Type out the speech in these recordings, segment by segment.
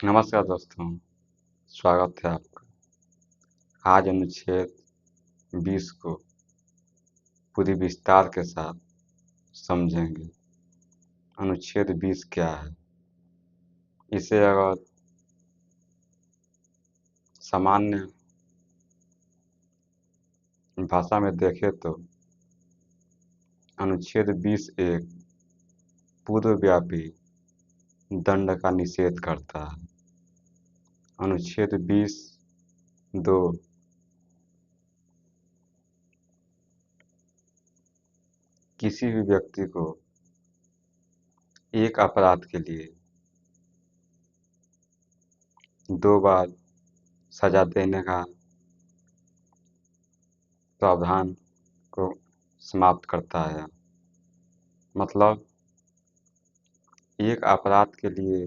नमस्कार दोस्तों, स्वागत है आपका। आज अनुच्छेद 20 को पूरी विस्तार के साथ समझेंगे। अनुच्छेद 20 क्या है? इसे अगर सामान्य भाषा में देखें तो अनुच्छेद 20 एक पूर्वव्यापी दंड का निषेध करता है। अनुच्छेद 20 दो किसी भी व्यक्ति को एक अपराध के लिए 2 बार सजा देने का प्रावधान को समाप्त करता है। मतलब एक अपराध के लिए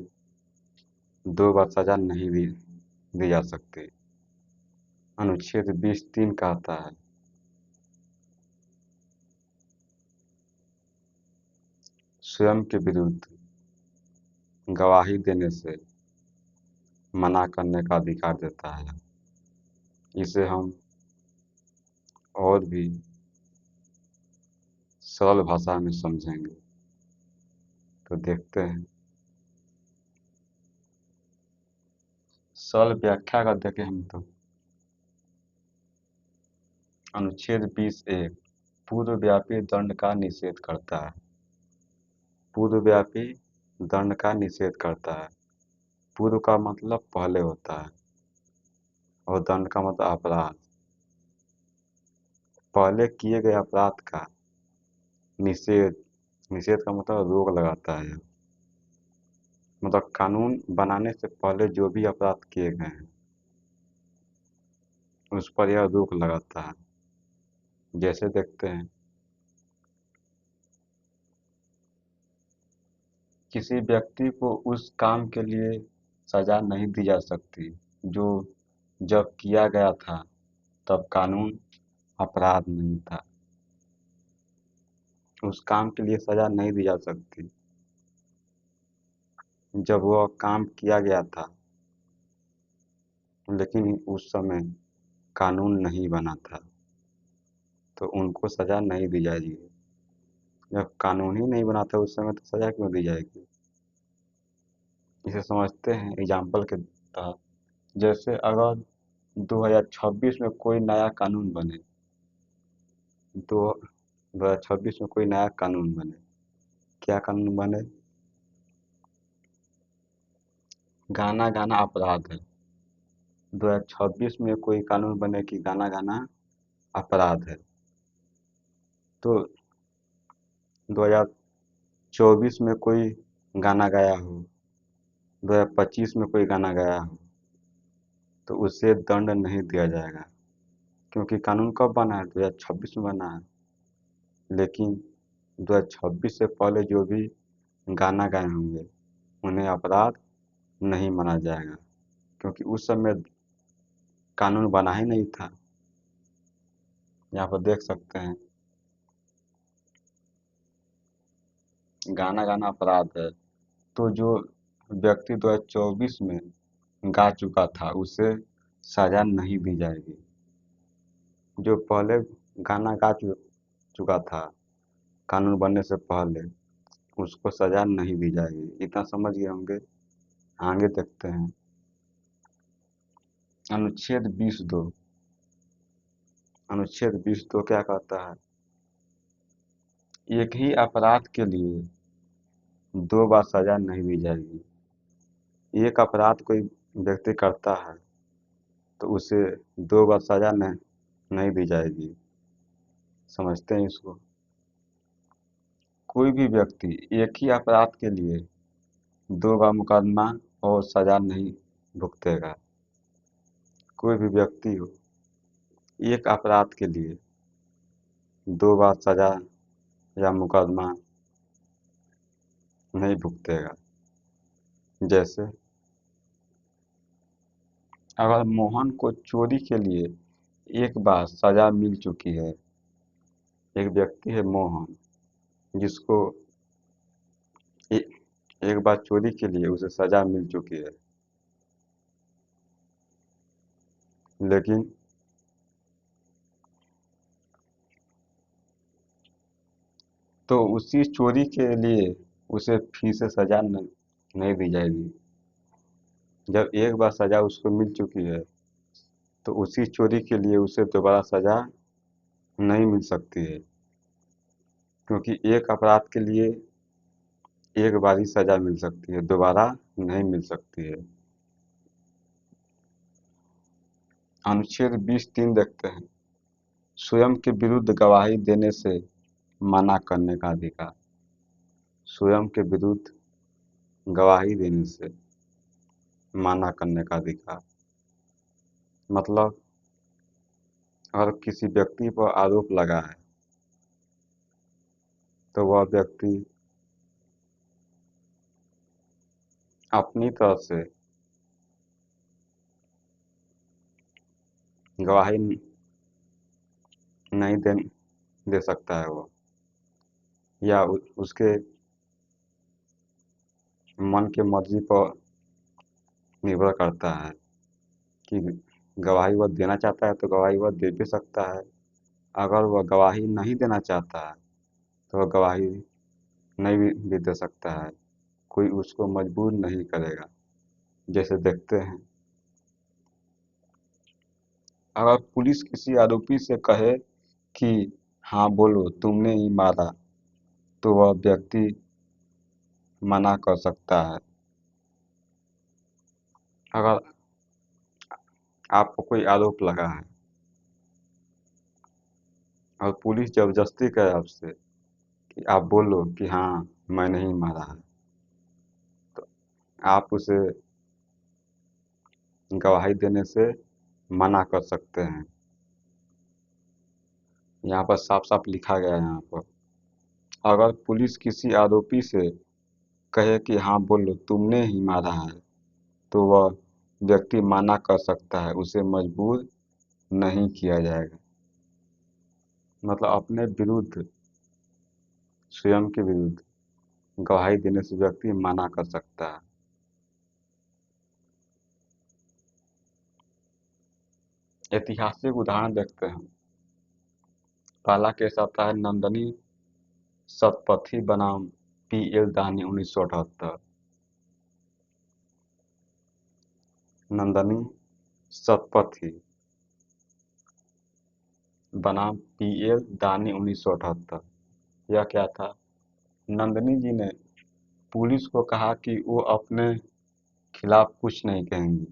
2 बार सजा नहीं दी जा सकती। अनुच्छेद 20(3) कहता है स्वयं के विरुद्ध गवाही देने से मना करने का अधिकार देता है। इसे हम और भी सरल भाषा में समझेंगे, तो देखते हैं। सरल व्याख्या कर देंगे हम तो। अनुच्छेद 20(1) पूर्वव्यापी दंड का निषेध करता है। पूर्वव्यापी दंड का निषेध करता है। पूर्व का मतलब पहले होता है और दंड का मतलब अपराध। पहले किए गए अपराध का निषेध का मतलब रोक लगाता है। मतलब कानून बनाने से पहले जो भी अपराध किए गए हैं उस पर यह रोक लगाता है। जैसे देखते हैं, किसी व्यक्ति को उस काम के लिए सजा नहीं दी जा सकती जो जब किया गया था तब कानून अपराध नहीं था। उस काम के लिए सजा नहीं दी जा सकती जब वह काम किया गया था लेकिन उस समय कानून नहीं बना था, तो उनको सजा नहीं दी जाएगी। जब कानून ही नहीं बना था उस समय तो सजा क्यों दी जाएगी? इसे समझते हैं एग्जाम्पल के तहत। जैसे अगर 2026 में कोई नया कानून बने, तो 2026 में कोई नया कानून बने, क्या कानून बने? गाना गाना अपराध है। 2026 में कोई कानून बने कि गाना गाना अपराध है, तो 2024 में कोई गाना गाया हो, 2025 में कोई गाना गाया हो, तो उसे दंड नहीं दिया जाएगा, क्योंकि कानून कब बना है? 2026 में बना है। लेकिन 2026 से पहले जो भी गाना गाए होंगे उन्हें अपराध नहीं माना जाएगा, क्योंकि उस समय कानून बना ही नहीं था। यहाँ पर देख सकते हैं, गाना गाना अपराध है, तो जो व्यक्ति 2024 में गा चुका था उसे सजा नहीं दी जाएगी। जो पहले गाना गा चुका था कानून बनने से पहले, उसको सजा नहीं दी जाएगी। इतना समझ गए होंगे। आगे देखते हैं। अनुच्छेद 20(2) अनुच्छेद 20(2) क्या कहता है? एक ही अपराध के लिए 2 बार सजा नहीं दी जाएगी। एक अपराध कोई व्यक्ति करता है तो उसे 2 बार सजा नहीं दी जाएगी। समझते हैं इसको। कोई भी व्यक्ति एक ही अपराध के लिए 2 बार मुकदमा और सजा नहीं भुगतेगा। कोई भी व्यक्ति हो, एक अपराध के लिए 2 बार सजा या मुकदमा नहीं भुगतेगा। जैसे अगर मोहन को चोरी के लिए एक बार सजा मिल चुकी है, एक व्यक्ति है मोहन जिसको एक बार चोरी के लिए उसे सजा मिल चुकी है, लेकिन तो उसी चोरी के लिए उसे फिर से सजा नहीं दी जाएगी। जब एक बार सजा उसको मिल चुकी है तो उसी चोरी के लिए उसे दोबारा सजा नहीं मिल सकती है, क्योंकि एक अपराध के लिए एक बार ही सजा मिल सकती है, दोबारा नहीं मिल सकती है। अनुच्छेद 20(3) देखते हैं। स्वयं के विरुद्ध गवाही देने से मना करने का अधिकार। स्वयं के विरुद्ध गवाही देने से मना करने का अधिकार मतलब अगर किसी व्यक्ति पर आरोप लगा है तो वह व्यक्ति अपनी तरफ से गवाही नहीं दे सकता है वो, या उसके मन के मर्जी पर निर्भर करता है कि गवाही वह देना चाहता है तो गवाही वह दे भी सकता है। अगर वह गवाही नहीं देना चाहता है तो वह गवाही नहीं भी दे सकता है। कोई उसको मजबूर नहीं करेगा। जैसे देखते हैं, अगर पुलिस किसी आरोपी से कहे कि हाँ बोलो तुमने ही मारा, तो वह व्यक्ति मना कर सकता है। अगर आपको कोई आरोप लगा है और पुलिस जबरदस्ती करे आपसे कि आप बोलो कि हाँ मैंने ही मारा है, तो आप उसे गवाही देने से मना कर सकते हैं। यहाँ पर साफ साफ लिखा गया है यहाँ पर, अगर पुलिस किसी आरोपी से कहे कि हाँ बोलो तुमने ही मारा है, तो वह व्यक्ति मना कर सकता है, उसे मजबूर नहीं किया जाएगा। मतलब अपने विरुद्ध, स्वयं के विरुद्ध गवाही देने से व्यक्ति मना कर सकता है। ऐतिहासिक उदाहरण देखते हैं। पहला केस आता है नंदनी शतपथी बनाम पी.एल. दानी 1978। नंदनी शतपथी बनाम पी.एल. दानी 1978। यह क्या था? नंदनी जी ने पुलिस को कहा कि वो अपने खिलाफ कुछ नहीं कहेंगी।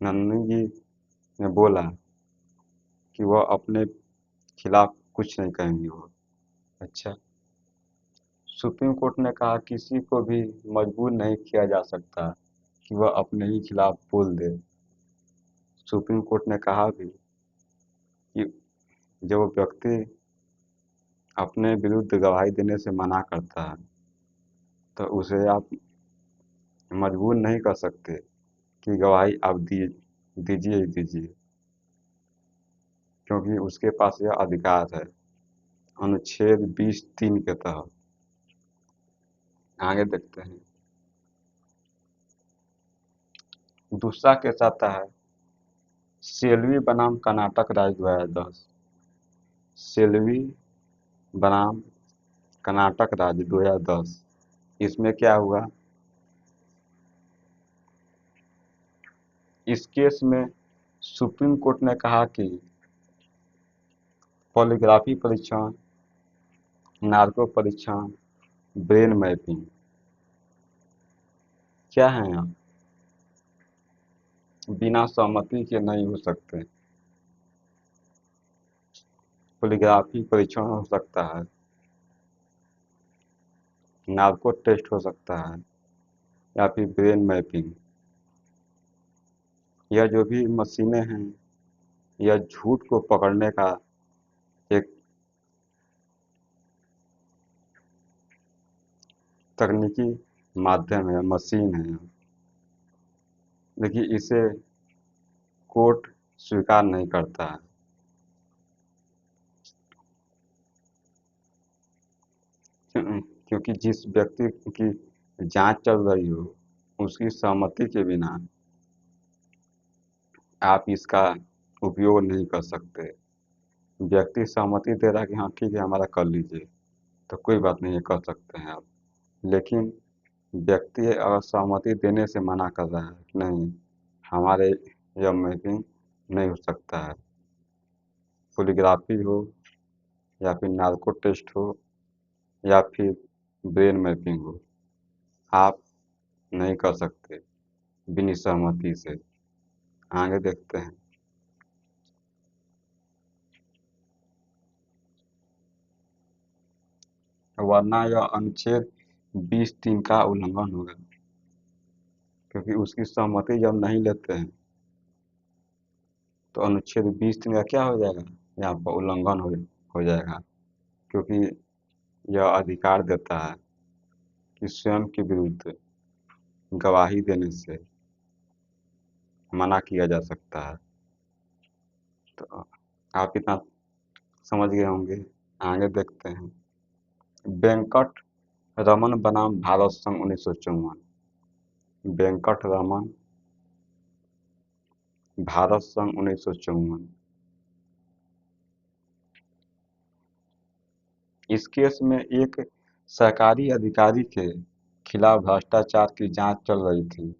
नंदनी जी ने बोला कि वह अपने खिलाफ कुछ नहीं कहेंगी वो। अच्छा, सुप्रीम कोर्ट ने कहा किसी को भी मजबूर नहीं किया जा सकता कि वह अपने ही खिलाफ बोल दे। सुप्रीम कोर्ट ने कहा भी कि जब वो व्यक्ति अपने विरुद्ध गवाही देने से मना करता है तो उसे आप मजबूर नहीं कर सकते कि गवाही आप दीजिए ही दीजिए, क्योंकि उसके पास यह अधिकार है अनुच्छेद 20(3) के तहत। आगे देखते हैं। दूसरा केस आता है सेल्वी बनाम कर्नाटक राज्य 2010। सेल्वी बनाम कर्नाटक राज्य 2010। इसमें क्या हुआ? इस केस में सुप्रीम कोर्ट ने कहा कि पॉलीग्राफी परीक्षण, नार्को परीक्षण, ब्रेन मैपिंग क्या है आप बिना सहमति के नहीं हो सकते। पॉलीग्राफी परीक्षण हो सकता है, नार्को टेस्ट हो सकता है, या फिर ब्रेन मैपिंग। यह जो भी मशीनें हैं यह झूठ को पकड़ने का एक तकनीकी माध्यम है, मशीन है, लेकिन इसे कोर्ट स्वीकार नहीं करता है। क्योंकि जिस व्यक्ति की जांच चल रही हो उसकी सहमति के बिना आप इसका उपयोग नहीं कर सकते। व्यक्ति सहमति दे रहा है कि हाँ ठीक है हमारा कर लीजिए, तो कोई बात नहीं है, कर सकते हैं आप। लेकिन व्यक्ति अगर सहमति देने से मना कर रहा है कि नहीं, हमारे यह मैपिंग नहीं हो सकता है, पोलीग्राफी हो या फिर नार्को टेस्ट हो या फिर ब्रेन मैपिंग हो, आप नहीं कर सकते बिना सहमति से। आगे देखते हैं। वरना यह अनुच्छेद 20(3) का उल्लंघन होगा, क्योंकि उसकी सहमति जब नहीं लेते हैं तो अनुच्छेद 20(3) का क्या हो जाएगा, यहाँ पर उल्लंघन हो जाएगा। क्योंकि यह अधिकार देता है कि स्वयं के विरुद्ध गवाही देने से मना किया जा सकता है। तो आप इतना समझ गए होंगे। आगे देखते हैं। वेंकट रमन बनाम भारत संघ 1954। वेंकट रमन भारत संघ 1954। इस केस में एक सरकारी अधिकारी के खिलाफ भ्रष्टाचार की जांच चल रही थी।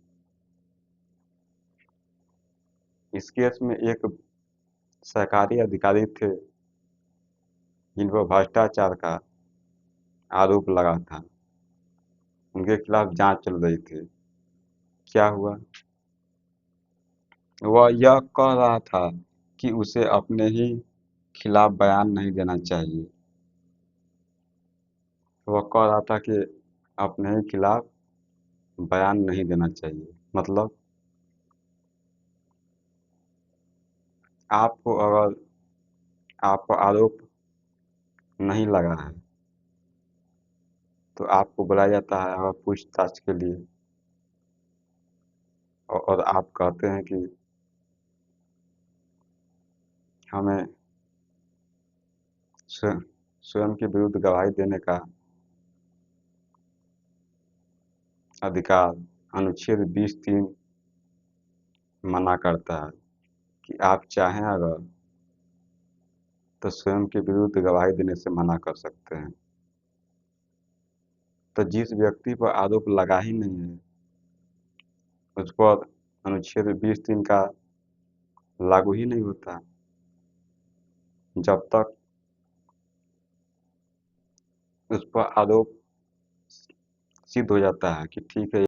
इस केस में एक सरकारी अधिकारी थे जिन पर भ्रष्टाचार का आरोप लगा था, उनके खिलाफ जांच चल रही थी। क्या हुआ, वह यह कह रहा था कि उसे अपने ही खिलाफ बयान नहीं देना चाहिए। वह कह रहा था कि अपने ही खिलाफ बयान नहीं देना चाहिए। मतलब आपको अगर आप पर आरोप नहीं लगा है तो आपको बुलाया जाता है अगर पूछताछ के लिए, और आप कहते हैं कि हमें स्वयं के विरुद्ध गवाही देने का अधिकार अनुच्छेद 20(3) मना करता है कि आप चाहें अगर तो स्वयं के विरुद्ध गवाही देने से मना कर सकते हैं। तो जिस व्यक्ति पर आरोप लगा ही नहीं है उस पर अनुच्छेद 20(3) का लागू ही नहीं होता जब तक उस पर आरोप सिद्ध हो जाता है कि ठीक है